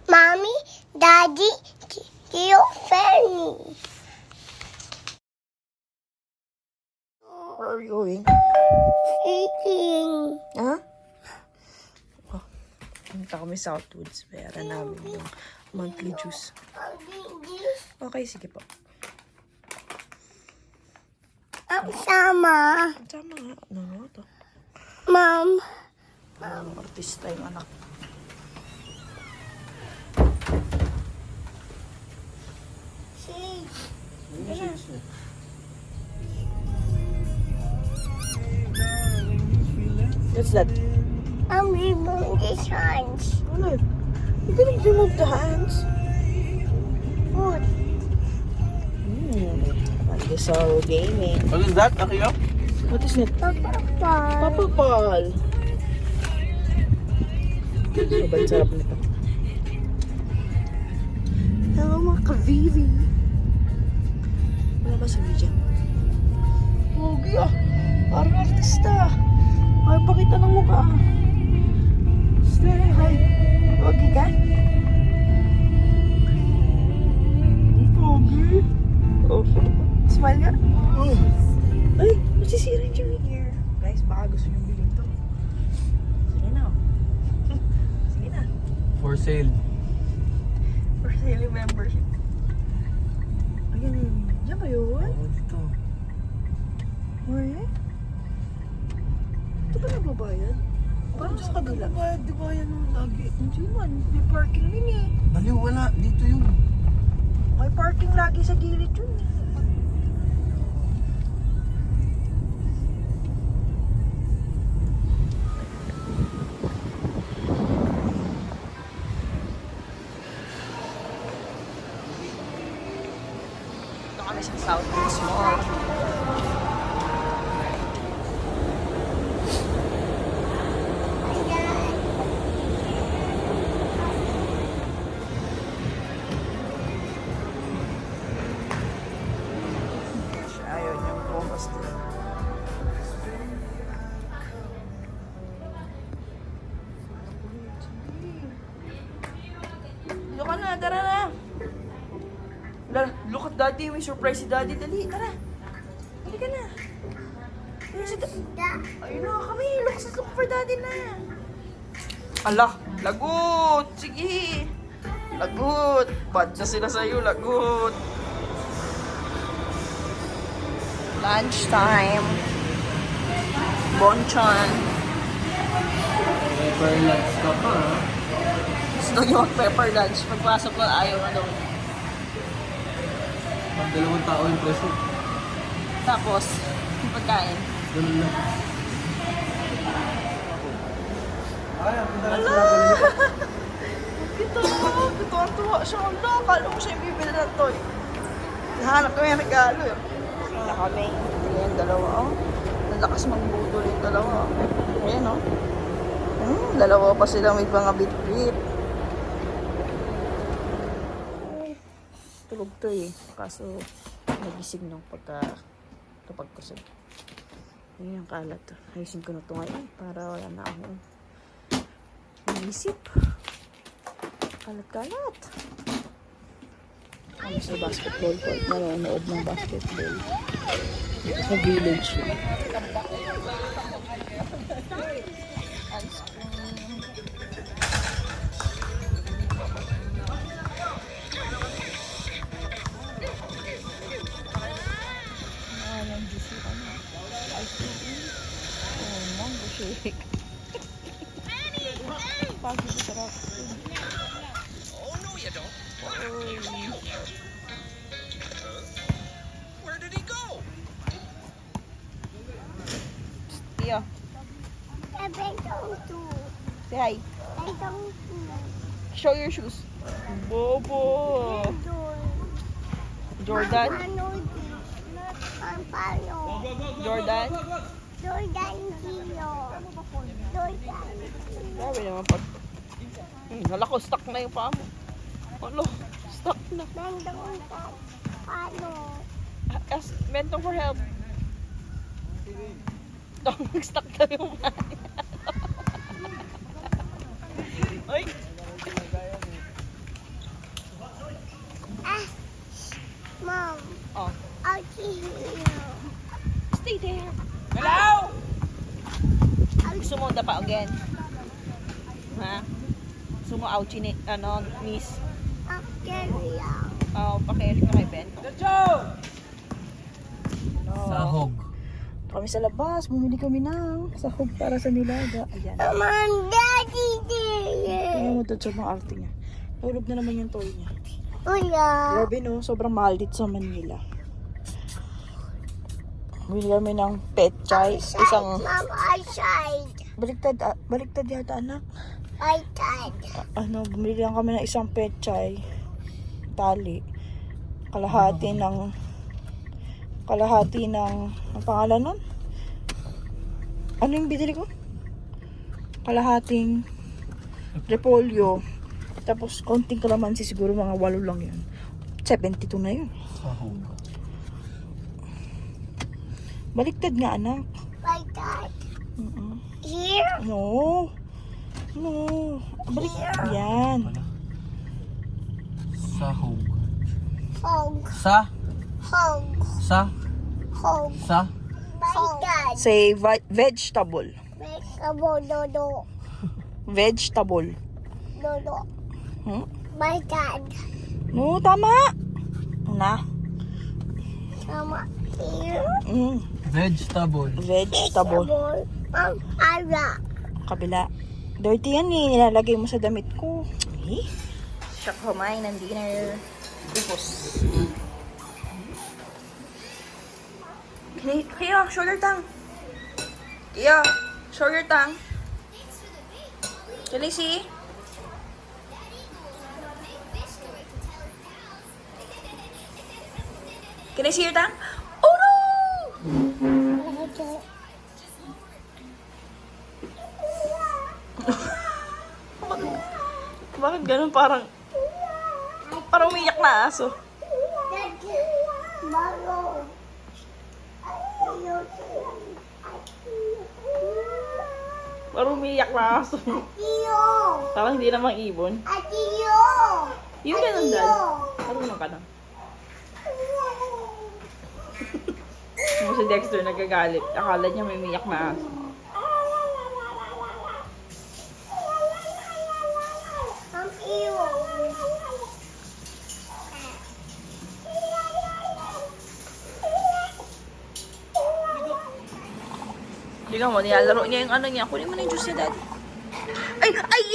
Mommy, Daddy, Tio Fanny. Where are you going? Eating. Ha? Oh, punta kami Southwoods. Bayaran namin yung monthly juice. Okay, sige po. Ang sama. Tama nga. Ano to? Mom. Ang artista yung anak. What's that? I'm removing these hands. Ano? You didn't remove the hands. Food. Pandesal gaming. What is that, Akio? What is that? Papa. Papa Paul. Sobrang sarap nito. Hello mga ka-Vivi. Wala ba si Vivian? Pogi ah. Parang artista. Ay, pakita ng mukha. Stay, hi. Pogi ka? Pogi. Oh, smile nga. Ay, masisira yung ear. Guys, baka gusto nyo bilhin to. Sige na. Sige na. For sale. For sale yung membership. Ayan yun. Diyan ba yun? Oo, dito. Where? Ito ba nagbabayad? Parang sa kabila. Bayad, di ba yan lagi? Hindi man. May parking din eh. Baliw, wala. Dito yun. May parking lagi sa gilid yun eh. Ito kami sa Southwoods Mall. Ayaw niyang bukas din. Dito ka na, tara na. Look at daddy, may surprise si daddy. Dali, tara. Dali ka na. Ayun si daddy. Ayun na kami, look for daddy na. Ala, lagot. Sige. Lagot. Bad na sila sa'yo, lagot. Lunchtime. Bonchon. Pepper lunch ka pa, ha? Gusto niyo mag-pepper lunch. Pagpasok ko, ayaw na daw. Pag 2 tao yung presyo. Tapos, yung pagkain. Ganun lang. Ay, ang punta lang Ala! sila balik. Ito ang tuwa siya. Ala, akala mo siya yung bibili ng toy. Nahanap kami yung regalo eh. Na kami. Ayan, dalawa oh. Nalakas magbudol yung dalawa. Ayan oh. Dalawa pa sila may mga bit-bit. Tulog to eh. Kaso, nagising nung kapag kusog. Ayan ang kalat. Ayusin ko na ito ngayon para wala na akong naisip. Kalat-kalat. Ano sa basketball court. Nanonood ng basketball. Dito sa village. Ice cream. Ayan, juicy ano. Ice cream. Oh, mango shake. Pagi ko sarap. Oh, no, you don't. Where did he go? Tia, I don't do. say hi. I don't Show your shoes. Bobo. do. Jordan. Paano di? Paano? Jordan. Jordan Gio. Jordan. Grabe naman pag... Hala ko, stuck na yung paa mo. Ano? Stuck na. Nandun ka. Paano? Ask Mentong for help. Nag-stuck na yung paa niya. Ay! stay there. Hello? Gusto mo dapa again? Ha? Gusto mo ouchie ni, miss? Australia. Pakialit ka kay Ben. Sahog. Kami sa labas, bumili kami ng sahog para sa nilaga. Ayan. Mom, Daddy there. Tingnan mo doon sa mga arte niya. Nahulog na naman yung toy niya. Kuya. Grabe no, sobrang mahal dito sa Manila. Bumili kami ng pet chai. Isang, Mom, outside. baliktad yata anak. Outside. Bumili lang kami ng isang pet chai. Tali. Kalahati ng, ang pangalan nun? Ano yung binili ko? Kalahating repolyo. Tapos konting kalamansi, siguro mga 8 lang yun. 72 na yun. Sahog. Baliktad nga anak. Outside. Mm-mm. Here. No. Baliktad. Yan. Sahog. Hog. Sa? Hog. Sa? Hog. Sa? Outside. Say vegetable. Vegetable. Dodo. Vegetable. Dodo. Hmm? My dad. No, tama. Na. Mama. Here. Vegetable. Vegetable. Ara. Kabila. Dirty yan eh. Nilalagay mo sa damit ko. Eh? Siya kumain ng dinner. Upos. Kaya, shoulder tang. Kaya, shoulder tang. Can I see? Can I see your tang? Oh no! Bakit ganun? Parang umiyak na aso. Bago. Parang umiyak na aso. Atiyo. Parang hindi namang ibon. Atiyo. Yung ganun dad. Marunong ka na. Mo si Dexter nagagalit. Akala niya may umiyak na aso. Ang iyo. Tingnan mo, nilalaro niya yung ano niya. Kunin mo na yung juice niya, daddy. Ay! Ay!